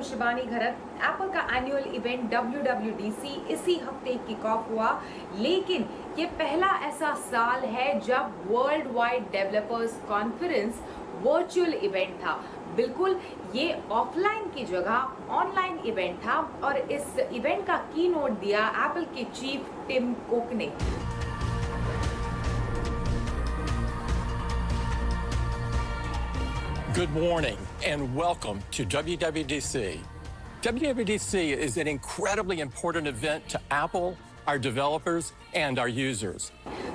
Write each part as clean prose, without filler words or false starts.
शिबानी घरत। Apple का annual event WWDC इसी हफ्ते किक ऑफ हुआ, लेकिन ये पहला ऐसा साल है जब world wide developers conference virtual event था। बिल्कुल, ये ऑफलाइन की जगह ऑनलाइन इवेंट था और इस इवेंट का की नोट दिया एप्पल के चीफ टिम कुक ने। Good morning and welcome to WWDC. WWDC is an incredibly important event to Apple, our developers, and our users.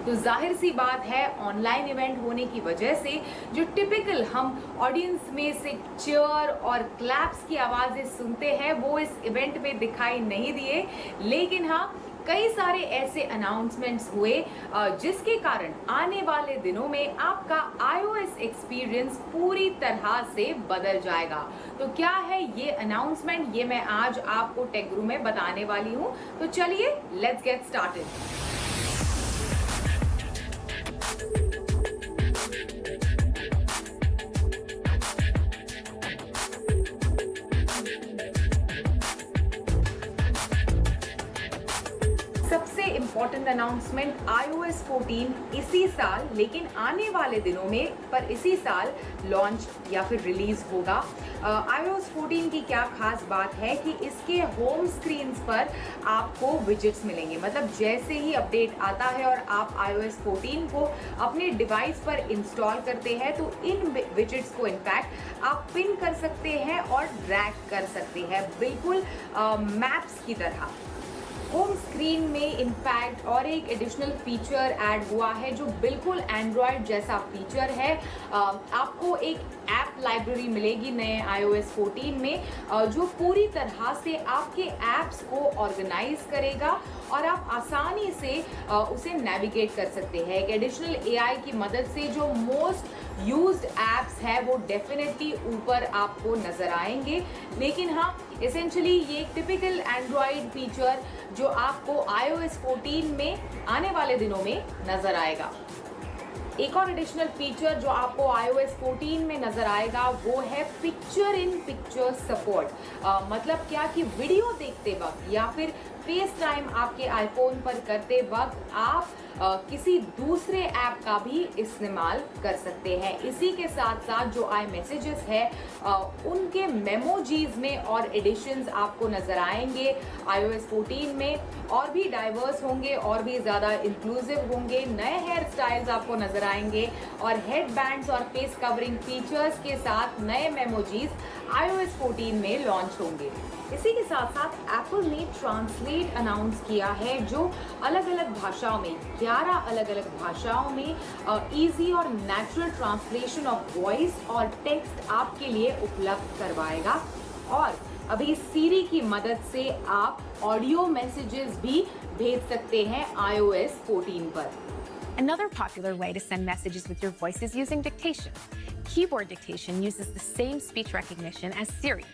तो जाहिर सी बात है, ऑनलाइन इवेंट होने की वजह से जो टिपिकल हम ऑडियंस में से चीयर और क्लैप्स की आवाज़ें सुनते हैं वो इस इवेंट में दिखाई नहीं दिए, लेकिन हाँ कई सारे ऐसे अनाउंसमेंट्स हुए जिसके कारण आने वाले दिनों में आपका iOS एक्सपीरियंस पूरी तरह से बदल जाएगा। तो क्या है ये अनाउंसमेंट, ये मैं आज आपको टेक गुरु में बताने वाली हूँ। तो चलिए लेट्स गेट स्टार्टेड। सबसे इम्पोर्टेंट अनाउंसमेंट iOS 14 इसी साल, लेकिन आने वाले दिनों में पर इसी साल लॉन्च या फिर रिलीज होगा। iOS 14 की क्या खास बात है कि इसके होम स्क्रीन्स पर आपको विजेट्स मिलेंगे। मतलब जैसे ही अपडेट आता है और आप iOS 14 को अपने डिवाइस पर इंस्टॉल करते हैं तो इन विजेट्स को इनफैक्ट आप पिन कर सकते हैं और ड्रैग कर सकते हैं, बिल्कुल मैप्स की तरह। होम स्क्रीन में इनफैक्ट और एक एडिशनल फीचर ऐड हुआ है जो बिल्कुल एंड्रॉयड जैसा फीचर है। आपको एक ऐप लाइब्रेरी मिलेगी नए iOS 14 में जो पूरी तरह से आपके ऐप्स को ऑर्गेनाइज करेगा और आप आसानी से उसे नेविगेट कर सकते हैं। एक एडिशनल AI की मदद से जो मोस्ट यूज्ड ऐप्स है वो डेफिनेटली ऊपर आपको नजर आएंगे, लेकिन हाँ एसेंशियली ये एक टिपिकल एंड्रॉयड फीचर जो आपको iOS 14 में आने वाले दिनों में नजर आएगा। एक और एडिशनल फीचर जो आपको iOS 14 में नजर आएगा वो है पिक्चर इन पिक्चर सपोर्ट। मतलब क्या कि वीडियो देखते वक्त या फिर फेस टाइम आपके आईफोन पर करते वक्त आप किसी दूसरे ऐप का भी इस्तेमाल कर सकते हैं। इसी के साथ साथ जो iMessages है उनके मेमोजीज में और एडिशंस आपको नजर आएंगे iOS 14 में, और भी डाइवर्स होंगे और भी ज़्यादा इंक्लूसिव होंगे। नए हेयर स्टाइल्स आपको नजर आएंगे और हेड बैंड्स और फेस कवरिंग फीचर्स के साथ नए मेमोजीज iOS 14 में लॉन्च होंगे। इसी के साथ साथ एप्पल ने ट्रांसलेट अनाउंस किया है जो अलग अलग भाषाओं में 11 अलग अलग भाषाओं में इजी और नेचुरल ट्रांसलेशन ऑफ वॉइस और टेक्स्ट आपके लिए उपलब्ध करवाएगा। और अभी सीरी की मदद से आप ऑडियो मैसेजेस भी भेज सकते हैं iOS 14 पर। Another popular way to send messages with your voice is using dictation. Keyboard dictation uses the same speech recognition as Siri.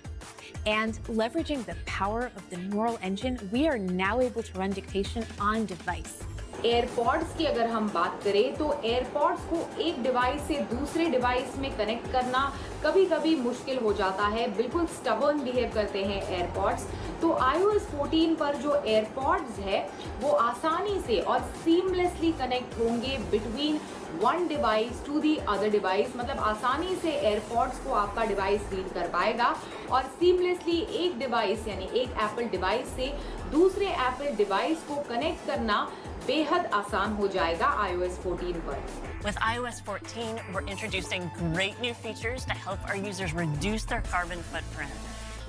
And leveraging the power of the neural engine, we are now able to run dictation on device. AirPods की अगर हम बात करें तो AirPods को एक device से दूसरे डिवाइस में कनेक्ट करना कभी कभी मुश्किल हो जाता है, बिल्कुल स्टबर्न बिहेव करते हैं एयरपॉड्स। तो iOS 14 पर जो एयरपॉड्स है वो आसानी से और सीमलेसली कनेक्ट होंगे between one device to the other device. मतलब आसानी से एयरपॉड्स को आपका डिवाइस रीड कर पाएगा और सीमलेसली एक डिवाइस यानी एक एप्पल डिवाइस से दूसरे एप्पल डिवाइस को कनेक्ट करना बेहद आसान हो जाएगा iOS 14 पर। With iOS 14, we're introducing great new features to help our users reduce their carbon footprint.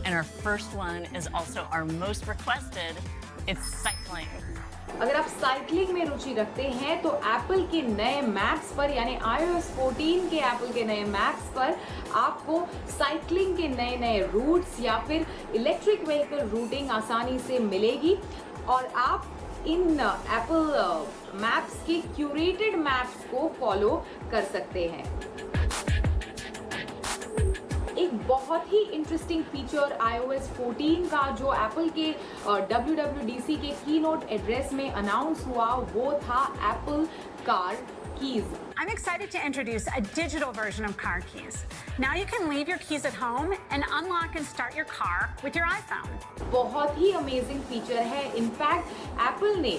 And our first one is also our most requested, it's cycling. अगर आप साइकिलिंग में रुचि रखते हैं तो एप्पल के नए मैप्स पर यानी iOS 14 के एप्पल के नए मैप्स पर आपको साइकिलिंग के नए नए रूट्स या फिर इलेक्ट्रिक व्हीकल रूटिंग आसानी से मिलेगी और आप इन एप्पल मैप्स के क्यूरेटेड मैप्स को फॉलो कर सकते हैं। एक बहुत ही इंटरेस्टिंग फीचर iOS 14 का जो एप्पल के WWDC के कीनोट एड्रेस में अनाउंस हुआ वो था Apple car keys. I'm excited to introduce a digital version of car keys. Now you can leave your keys at home and unlock and start your car with your iPhone. बहुत ही amazing feature है। In fact Apple ने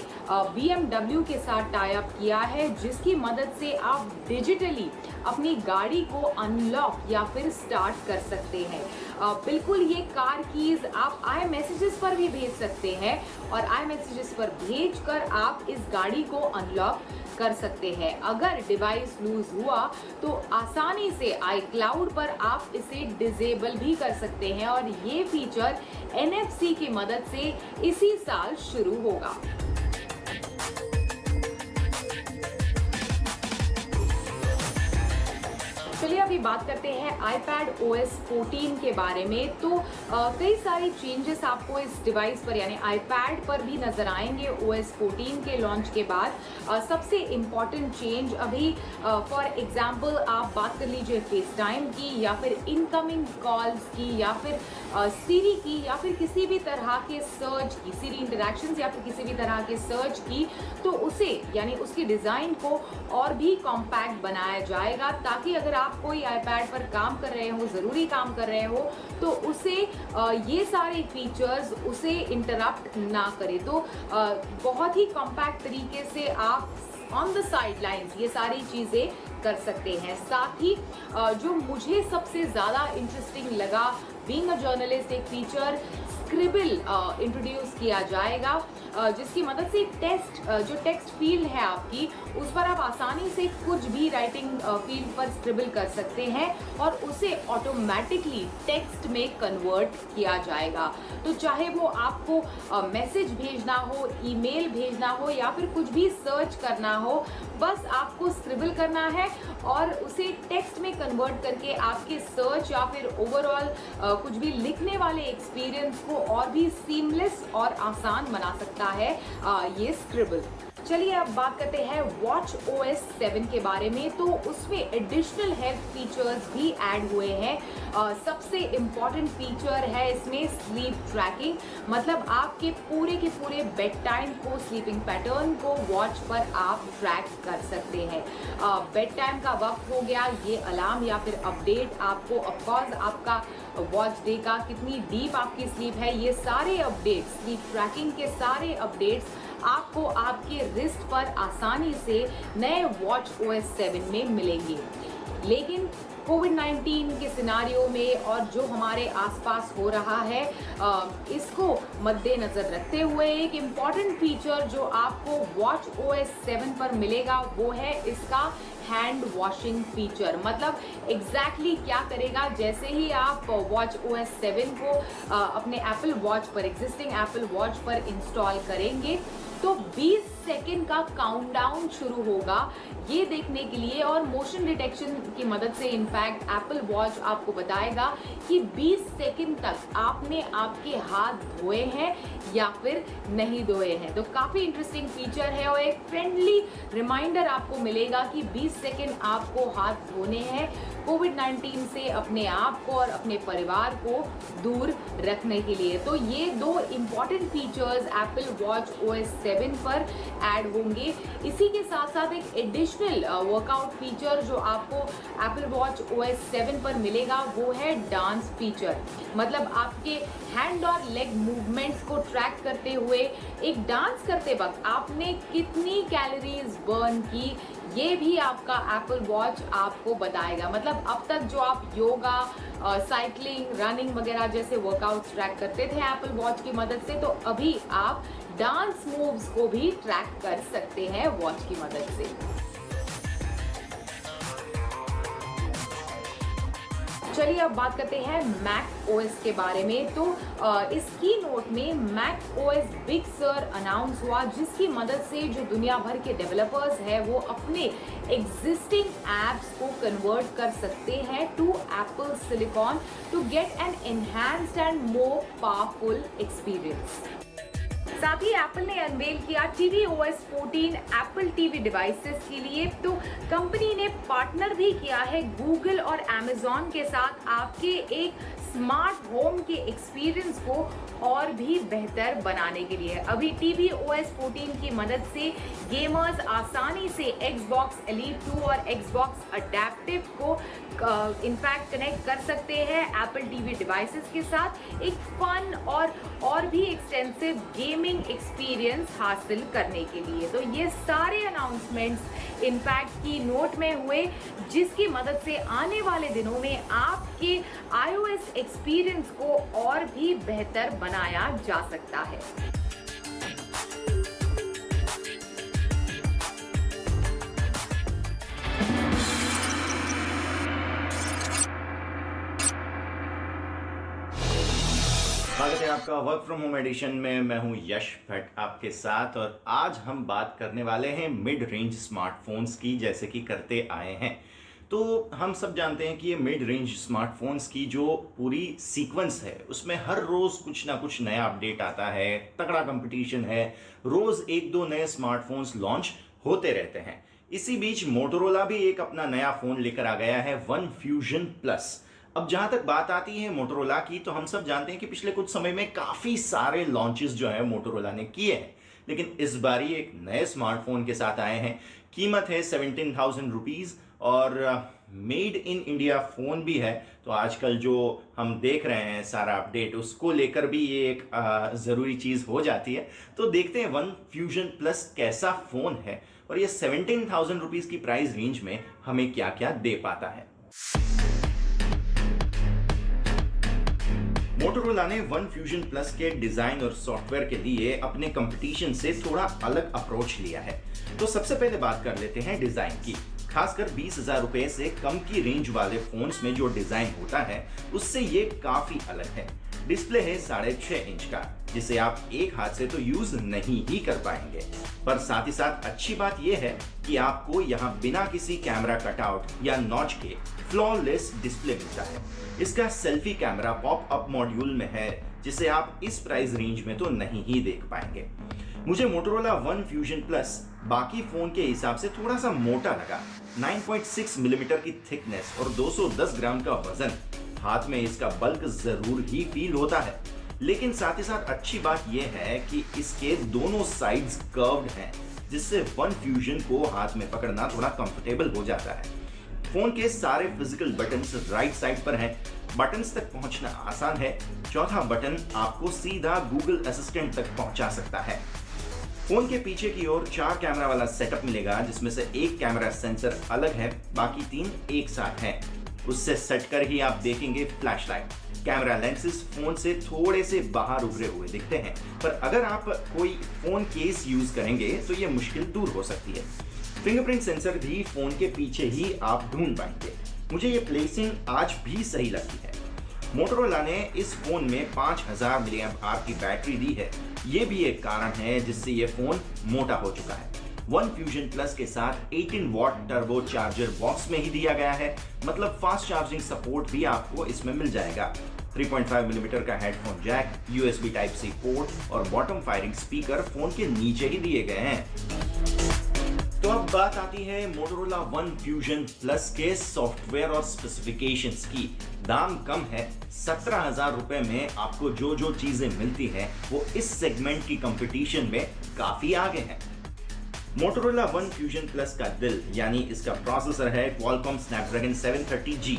BMW के साथ tie up किया है, जिसकी मदद से आप डिजिटली अपनी गाड़ी को अनलॉक या फिर स्टार्ट कर सकते हैं। बिल्कुल ये कार कीज आप आई मैसेजेस पर भी भेज सकते हैं और आई मैसेजेस पर भेजकर आप इस गाड़ी को अनलॉक कर सकते हैं। अगर डिवाइस लूज हुआ तो आसानी से iCloud पर आप इसे डिसेबल भी कर सकते हैं और ये फीचर NFC की मदद से इसी साल शुरू होगा। चलिए अभी बात करते हैं iPad OS 14 के बारे में। तो कई सारे चेंजेस आपको इस डिवाइस पर यानी iPad पर भी नज़र आएंगे OS 14 के लॉन्च के बाद। सबसे इम्पॉर्टेंट चेंज अभी फॉर एग्जांपल आप बात कर लीजिए FaceTime की या फिर इनकमिंग कॉल्स की या फिर Siri की या फिर किसी भी तरह के सर्च की, Siri इंटरैक्शंस या फिर किसी भी तरह के सर्च की, तो उसे यानी उसकी डिज़ाइन को और भी कॉम्पैक्ट बनाया जाएगा ताकि अगर आप कोई iPad पर काम कर रहे हो, ज़रूरी काम कर रहे हो, तो उसे ये सारे फीचर्स उसे इंटरप्ट ना करे। तो बहुत ही कॉम्पैक्ट तरीके से आप ऑन द साइड लाइन्स ये सारी चीज़ें कर सकते हैं। साथ ही जो मुझे सबसे ज़्यादा इंटरेस्टिंग लगा बीइंग अ जर्नलिस्ट, एक फीचर स्क्रिबल इंट्रोड्यूस किया जाएगा, जिसकी मदद से जो टेक्स्ट फील्ड है आपकी, उस पर आप आसानी से कुछ भी राइटिंग फील्ड पर स्क्रिबल कर सकते हैं और उसे ऑटोमेटिकली टेक्स्ट में कन्वर्ट किया जाएगा। तो चाहे वो आपको मैसेज भेजना हो, ईमेल भेजना हो या फिर कुछ भी सर्च करना हो, बस आपको स्क्रिबल करना है और उसे टेक्स्ट में कन्वर्ट करके आपके सर्च या फिर ओवरऑल कुछ भी लिखने वाले एक्सपीरियंस को और भी सीमलेस और आसान बना सकता है ये स्क्रिबल। चलिए अब बात करते हैं वॉच OS 7 के बारे में। तो उसमें एडिशनल हेल्थ फीचर्स भी ऐड हुए हैं। सबसे इम्पॉर्टेंट फीचर है इसमें स्लीप ट्रैकिंग, मतलब आपके पूरे बेड टाइम को, स्लीपिंग पैटर्न को वॉच पर आप ट्रैक कर सकते हैं। बेड टाइम का वक्त हो गया, ये अलार्म या फिर अपडेट आपको ऑफकोर्स आपका वॉच डे का कितनी डीप आपकी स्लीप है, ये सारे अपडेट्स, स्लीप ट्रैकिंग के सारे अपडेट्स आपको आपके रिस्ट पर आसानी से नए वॉच OS 7 में मिलेंगे। लेकिन कोविड-19 के सिनारियो में और जो हमारे आसपास हो रहा है, इसको मद्देनज़र रखते हुए एक इम्पॉर्टेंट फीचर जो आपको वॉच OS 7 पर मिलेगा वो है इसका हैंड वॉशिंग फीचर। मतलब एग्जैक्टली क्या करेगा, जैसे ही आप वॉच OS 7 को अपने एप्पल वॉच पर, एग्जिस्टिंग एप्पल वॉच पर इंस्टॉल करेंगे तो 20 सेकेंड का काउंटडाउन शुरू होगा ये देखने के लिए, और मोशन डिटेक्शन की मदद से इनफैक्ट एप्पल वॉच आपको बताएगा कि 20 सेकेंड तक आपने आपके हाथ धोए हैं या फिर नहीं धोए हैं। तो काफ़ी इंटरेस्टिंग फीचर है और एक फ्रेंडली रिमाइंडर आपको मिलेगा कि 20 सेकेंड आपको हाथ धोने हैं कोविड-19 से अपने आप को और अपने परिवार को दूर रखने के लिए। तो ये दो important features Apple watch OS 7 पर ऐड होंगे। इसी के साथ साथ एक एडिशनल वर्कआउट फीचर जो आपको एप्पल वॉच OS 7 पर मिलेगा वो है डांस फीचर। मतलब आपके हैंड और लेग मूवमेंट्स को ट्रैक करते हुए एक डांस करते वक्त आपने कितनी कैलोरीज बर्न की, ये भी आपका एप्पल वॉच आपको बताएगा। मतलब अब तक जो आप योगा, साइकिलिंग, रनिंग वगैरह जैसे वर्कआउट्स ट्रैक करते थे एप्पल वॉच की मदद से, तो अभी आप डांस मूव्स को भी ट्रैक कर सकते हैं वॉच की मदद से। चलिए अब बात करते हैं मैक OS के बारे में। तो इस की नोट में Mac OS big sur announce हुआ, जिसकी मदद से जो दुनिया भर के डेवलपर्स हैं वो अपने एग्जिस्टिंग एप्स को कन्वर्ट कर सकते हैं to Apple silicon to get an enhanced and more powerful experience. साथ ही एप्पल ने अनवेल किया tvOS 14 एप्पल टीवी डिवाइसेस के लिए। तो कंपनी ने पार्टनर भी किया है गूगल और Amazon के साथ आपके एक स्मार्ट होम के एक्सपीरियंस को और भी बेहतर बनाने के लिए। अभी tvOS 14 की मदद से गेमर्स आसानी से Xbox Elite 2 और Xbox Adaptive को इनफैक्ट कनेक्ट कर सकते हैं Apple TV डिवाइसेस के साथ एक फन और भी एक्सटेंसिव गेमिंग एक्सपीरियंस हासिल करने के लिए। तो ये सारे अनाउंसमेंट्स इनफैक्ट की नोट में हुए, जिसकी मदद से आने वाले दिनों में आपके iOS एक्सपीरियंस को और भी बेहतर बनाया जा सकता है। स्वागत है आपका वर्क फ्रॉम होम एडिशन में। मैं हूं यश भट्ट आपके साथ, और आज हम बात करने वाले हैं मिड रेंज स्मार्टफोन्स की, जैसे कि करते आए हैं। तो हम सब जानते हैं कि ये मिड रेंज स्मार्टफोन्स की जो पूरी सीक्वेंस है उसमें हर रोज़ कुछ ना कुछ नया अपडेट आता है, तगड़ा कंपटीशन है, रोज़ एक दो नए स्मार्टफोन्स लॉन्च होते रहते हैं। इसी बीच मोटोरोला भी एक अपना नया फ़ोन लेकर आ गया है, वन फ्यूजन प्लस। अब जहां तक बात आती है मोटोरोला की, तो हम सब जानते हैं कि पिछले कुछ समय में काफ़ी सारे लॉन्चेस जो है मोटोरोला ने किए हैं, लेकिन इस बार ही एक नए स्मार्टफोन के साथ आए हैं। कीमत है 17,000 रुपीज़ और मेड इन इंडिया फ़ोन भी है। तो आजकल जो हम देख रहे हैं सारा अपडेट, उसको लेकर भी ये एक ज़रूरी चीज़ हो जाती है। तो देखते हैं वन फ्यूजन प्लस कैसा फ़ोन है और ये 17,000 रुपीज़ की प्राइस रेंज में हमें क्या क्या दे पाता है। मोटोरोला ने वन फ्यूजन प्लस के डिजाइन और सॉफ्टवेयर के लिए अपने कंपटीशन से थोड़ा अलग अप्रोच लिया है। तो सबसे पहले बात कर लेते हैं डिजाइन की। खासकर 20,000 रुपए से कम की रेंज वाले फोन्स में जो डिजाइन होता है उससे ये काफी अलग है। डिस्प्ले है 6.5 इंच का, जिसे आप एक हाथ से तो यूज नहीं ही कर पाएंगे, पर साथ ही साथ अच्छी बात यह है कि आपको यहाँ बिना किसी कैमरा कटआउट या नॉच के फ्लॉलेस डिस्प्ले मिलता है। इसका selfie camera pop up module में है, जिसे आप इस प्राइस रेंज में तो नहीं ही देख पाएंगे। मुझे मोटोरोला वन फ्यूजन प्लस बाकी फोन के हिसाब से थोड़ा सा मोटा लगा। 9.6 मिलीमीटर की थिकनेस और 210 ग्राम का वजन। हाथ में इसका बल्क जरूर ही फील होता है, लेकिन साथ ही साथ अच्छी बात यह है कि इसके दोनों साइड्स कर्व्ड हैं, जिससे वन फ्यूजन को हाथ में पकड़ना थोड़ा कंफर्टेबल हो जाता है। फोन के सारे फिजिकल बटन्स राइट साइड पर हैं। बटन्स तक पहुंचना आसान है। चौथा बटन आपको सीधा गूगल असिस्टेंट तक पहुंचा सकता है। फोन के पीछे की ओर 4 कैमरा वाला सेटअप मिलेगा, जिसमें से एक कैमरा सेंसर अलग है, बाकी 3 एक साथ हैं। उससे सट कर ही आप देखेंगे फ्लैशलाइट। कैमरा लेंसेज फोन से थोड़े से बाहर उभरे हुए दिखते हैं, पर अगर आप कोई फोन केस यूज करेंगे तो ये मुश्किल दूर हो सकती है। फिंगरप्रिंट सेंसर भी फोन के पीछे ही आप ढूंढ पाएंगे। मुझे ये प्लेसिंग आज भी सही लगती है। मोटोरोला ने इस फोन में 5000 mAh की बैटरी दी है। ये भी एक कारण है जिससे ये फोन मोटा हो चुका है। वन फ्यूजन प्लस के साथ 18 वॉट टर्बो चार्जर बॉक्स में ही दिया गया है, मतलब फास्ट चार्जिंग सपोर्ट भी आपको इसमें मिल जाएगा। 3.5 मिलीमीटर का headphone jack, USB Type-C port और बॉटम फायरिंग स्पीकर फोन के नीचे ही दिए गए हैं। तो अब बात आती है मोटोरोला वन फ्यूजन प्लस के सॉफ्टवेयर और स्पेसिफिकेशंस की। दाम कम है, 17,000 रुपए में आपको जो जो चीजें मिलती हैं वो इस सेगमेंट की कंपटीशन में काफी आगे है। मोटोरोला वन फ्यूजन प्लस का दिल यानी इसका प्रोसेसर है Qualcomm Snapdragon 730G।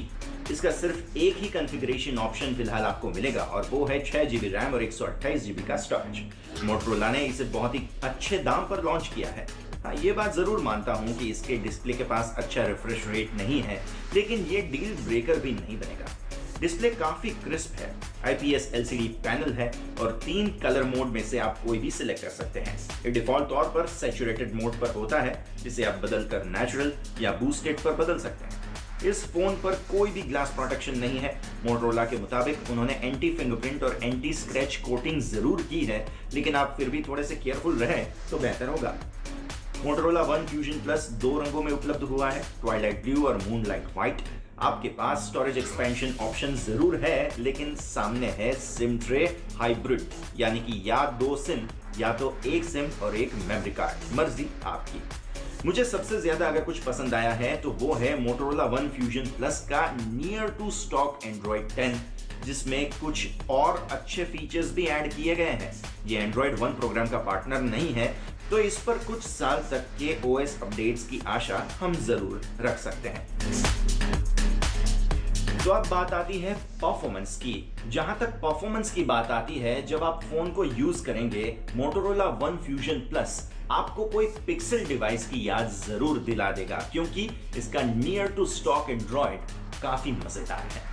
इसका सिर्फ एक ही कॉन्फ़िगरेशन ऑप्शन फिलहाल आपको मिलेगा और वो है 6GB रैम और 128GB का स्टोरेज। मोटोरोला ने इसे बहुत ही अच्छे दाम पर लॉन्च किया है। हाँ, ये बात जरूर मानता हूँ कि इसके डिस्प्ले के पास अच्छा रिफ्रेश रेट नहीं है, लेकिन ये डील ब्रेकर भी नहीं बनेगा। डिस्प्ले काफी क्रिस्प है, IPS LCD पैनल है और 3 कलर मोड में से आप कोई भी सिलेक्ट कर सकते हैं। ये डिफॉल्ट तौर पर सैचुरेटेड मोड पर होता है, जिसे आप बदलकर नेचुरल या बूस्टेड पर बदल सकते हैं। इस फोन पर कोई भी ग्लास प्रोटेक्शन नहीं है। मोटोरोला के मुताबिक उन्होंने एंटी फिंगरप्रिंट और एंटी स्क्रैच कोटिंग जरूर की है, लेकिन आप फिर भी थोड़े से केयरफुल रहें तो बेहतर होगा। मोटोरोला वन फ्यूजन प्लस 2 रंगों में उपलब्ध हुआ है, ट्वाइलाइट ब्लू और मूनलाइट व्हाइट। आपके पास स्टोरेज एक्सपेंशन ऑप्शन जरूर है, लेकिन सामने है सिम ट्रे हाइब्रिड, यानी कि या 2 सिम या तो एक सिम और एक मेमोरी कार्ड, मर्जी आपकी। मुझे सबसे ज्यादा अगर कुछ पसंद आया है तो वो है मोटोरोला वन फ्यूजन प्लस का नियर टू स्टॉक एंड्रॉइड 10 जिसमें कुछ और अच्छे फीचर्स भी ऐड किए गए हैं। ये Android One प्रोग्राम का पार्टनर नहीं है, तो इस पर कुछ साल तक के OS अपडेट्स की आशा हम जरूर रख सकते हैं। तो अब बात आती है परफॉर्मेंस की। जहां तक परफॉर्मेंस की बात आती है, जब आप फोन को यूज करेंगे, Motorola One Fusion Plus आपको कोई पिक्सल डिवाइस की याद जरूर दिला देगा, क्योंकि इसका नियर टू स्टॉक एंड्रॉइड काफी मजेदार है।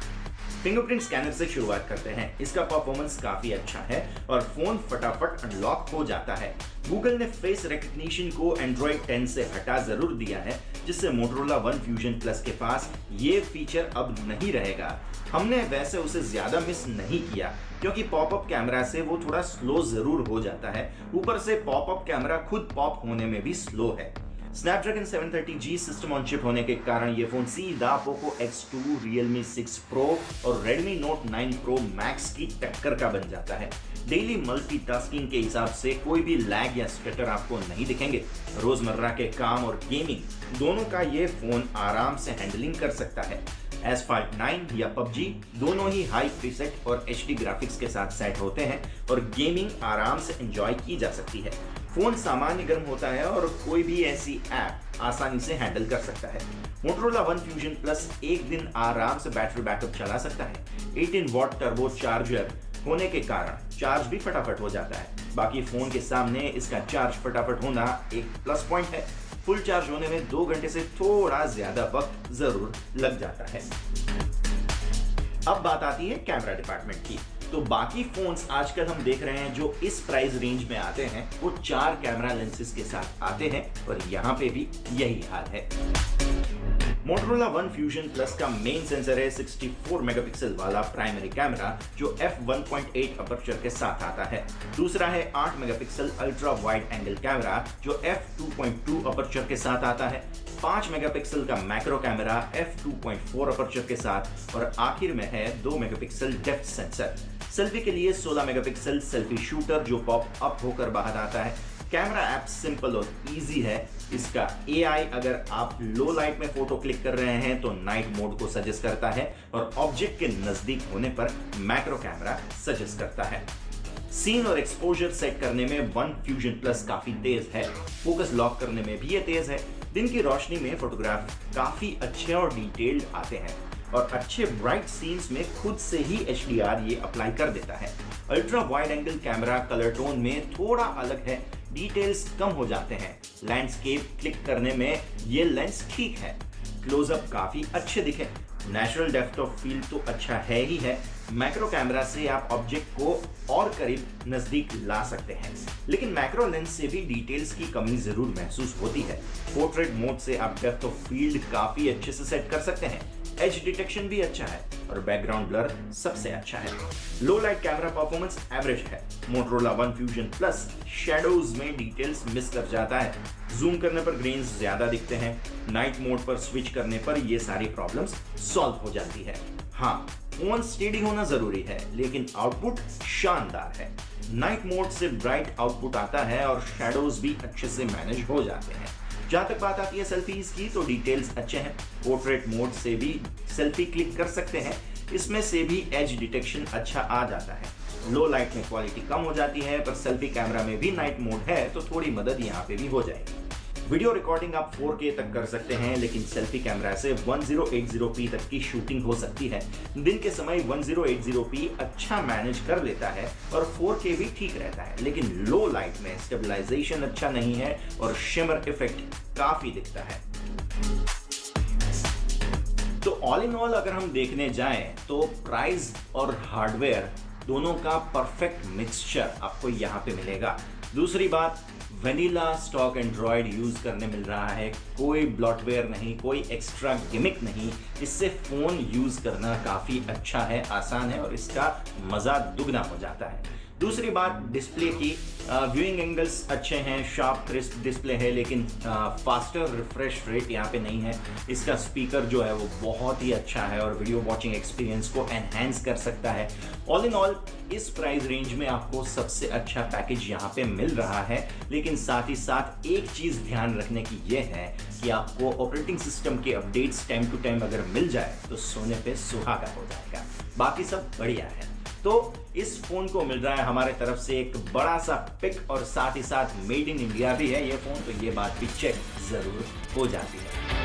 फिंगरप्रिंट स्कैनर से शुरुआत करते हैं। इसका परफॉर्मेंस काफी अच्छा है और फोन फटाफट अनलॉक हो जाता है। गूगल ने फेस रिकग्निशन को Android 10 से हटा जरूर दिया है, जिससे Motorola One Fusion Plus के पास ये फीचर अब नहीं रहेगा। हमने वैसे उसे ज्यादा मिस नहीं किया, क्योंकि पॉपअप कैमरा से वो थोड़ा स्लो जरूर हो जाता है। ऊपर से पॉपअप कैमरा खुद पॉप होने में भी स्लो है। Snapdragon 730G system on chip होने के कारण ये फोन सीधा Poco X2, Realme 6 Pro और Redmi Note 9 Pro Max की टक्कर का बन जाता है। डेली मल्टीटास्किंग के हिसाब से कोई भी लैग या स्टटर आपको नहीं दिखेंगे। रोजमर्रा के काम और गेमिंग दोनों का ये फोन आराम से हैंडलिंग कर सकता है। Asphalt 9 या PUBG दोनों ही हाई प्रीसेट और HD ग्राफिक्स के साथ सेट होते हैं और गेमिंग आराम से एंजॉय की जा सकती है। फोन सामान्य गर्म होता है और कोई भी ऐसी ऐप आसानी से हैंडल कर सकता है। Motorola One Fusion Plus एक दिन आराम से बैटरी बैकअप चला सकता है। 18 वॉट टर्बो चार्जर होने के कारण चार्ज भी फटाफट हो जाता है। बाकी फोन के सामने इसका चार्ज फटाफट होना एक प्लस पॉइंट है। फुल चार्ज होने में 2 घंटे से थोड़ा ज्यादा वक्त जरूर लग जाता है। अब बात आती है कैमरा डिपार्टमेंट की। तो बाकी फोन्स आजकल हम देख रहे हैं जो इस प्राइस रेंज में आते हैं, वो 4 कैमरा लेंसेज के साथ आते हैं और यहाँ पे भी यही हाल है। Motorola One Fusion Plus का मेन सेंसर है 64 मेगापिक्सल वाला प्राइमरी कैमरा, जो f1.8 अपर्चर के साथ आता है। दूसरा है 8 megapixel ultra wide angle camera, जो f2.2 अपर्चर के साथ आता है। 5 मेगापिक्सल का मैक्रो कैमरा f2.4 अपर्चर के साथ, और आखिर में है 2 मेगापिक्सल डेप्थ सेंसर। सेल्फी के लिए 16 मेगापिक्सल सेल्फी शूटर, जो पॉप अप होकर बाहर आता है। कैमरा ऐप सिंपल और इजी है। इसका AI अगर आप लो लाइट में फोटो क्लिक कर रहे हैं तो नाइट मोड को सजेस्ट करता है, और ऑब्जेक्ट के नजदीक होने पर मैक्रो कैमरा सजेस्ट करता है। सीन और एक्सपोजर सेट करने में One Fusion Plus काफी तेज है। फोकस लॉक करने में भी ये तेज है। दिन की रोशनी में फोटोग्राफ काफी अच्छे और डिटेल्ड आते हैं, और अच्छे ब्राइट सीन्स में खुद से ही HDR ये अप्लाई कर देता है। Ultra wide angle camera colour tone में थोड़ा अलग है, डिटेल्स कम हो जाते हैं। लैंडस्केप क्लिक करने में ये लेंस ठीक है। क्लोजअप काफी अच्छे दिखे। नेचुरल डेप्थ ऑफ फील्ड तो अच्छा है ही है। मैक्रो कैमरा से आप ऑब्जेक्ट को और करीब नजदीक ला सकते हैं, लेकिन मैक्रो लेंस से भी डिटेल्स की कमी जरूर महसूस होती है। पोर्ट्रेट मोड से आप डेप्थ ऑफ फील्ड काफी अच्छे से सेट कर सकते हैं। एज डिटेक्शन भी अच्छा है और बैकग्राउंड ब्लर सबसे अच्छा है। लो लाइट कैमरा परफॉर्मेंस एवरेज है। Motorola One Fusion Plus shadows में डिटेल्स मिस कर जाता है। जूम करने पर ग्रेन्स ज्यादा दिखते हैं। नाइट मोड पर स्विच करने पर ये सारी प्रॉब्लम्स सॉल्व हो जाती है। हाँ, फोन स्टेडी होना जरूरी है, लेकिन आउटपुट शानदार है। नाइट मोड से ब्राइट आउटपुट आता है और शैडोज भी अच्छे से मैनेज हो जाते हैं। जहां तक बात आती है सेल्फीज की, तो डिटेल्स अच्छे हैं। पोर्ट्रेट मोड से भी सेल्फी क्लिक कर सकते हैं। इसमें से भी एज डिटेक्शन अच्छा आ जाता है। लो लाइट में क्वालिटी कम हो जाती है, पर सेल्फी कैमरा में भी नाइट मोड है, तो थोड़ी मदद यहाँ पे भी हो जाएगी। वीडियो रिकॉर्डिंग आप 4K तक कर सकते हैं, लेकिन सेल्फी कैमरा से 1080p तक की शूटिंग हो सकती है। दिन के समय 1080p अच्छा मैनेज कर लेता है और 4K भी ठीक रहता है, लेकिन लो लाइट में स्टेबलाइजेशन अच्छा नहीं है और शिमर इफेक्ट काफी दिखता है। तो ऑल इन ऑल अगर हम देखने जाएं, तो प्राइस और हार्डवेयर दोनों का परफेक्ट मिक्सचर आपको यहाँ पे मिलेगा। दूसरी बात, वनीला स्टॉक एंड्रॉइड यूज करने मिल रहा है। कोई ब्लॉटवेयर नहीं, कोई एक्स्ट्रा गिमिक नहीं। इससे फोन यूज करना काफी अच्छा है, आसान है और इसका मजा दुगना हो जाता है। दूसरी बात डिस्प्ले की, व्यूइंग एंगल्स अच्छे हैं, शार्प क्रिस्प डिस्प्ले है, लेकिन फास्टर रिफ्रेश रेट यहाँ पे नहीं है। इसका स्पीकर जो है वो बहुत ही अच्छा है और वीडियो वॉचिंग एक्सपीरियंस को एनहेंस कर सकता है। ऑल इन ऑल इस प्राइस रेंज में आपको सबसे अच्छा पैकेज यहाँ पे मिल रहा है, लेकिन साथ ही साथ एक चीज ध्यान रखने की ये है कि आपको ऑपरेटिंग सिस्टम के अपडेट्स टाइम टू टाइम अगर मिल जाए तो सोने पे सुहागा हो जाएगा। बाकी सब बढ़िया है। तो इस फोन को मिल रहा है हमारे तरफ से एक बड़ा सा पिक और साथ ही साथ मेड इन इंडिया भी है ये फोन, तो ये बात भी चेक जरूर हो जाती है।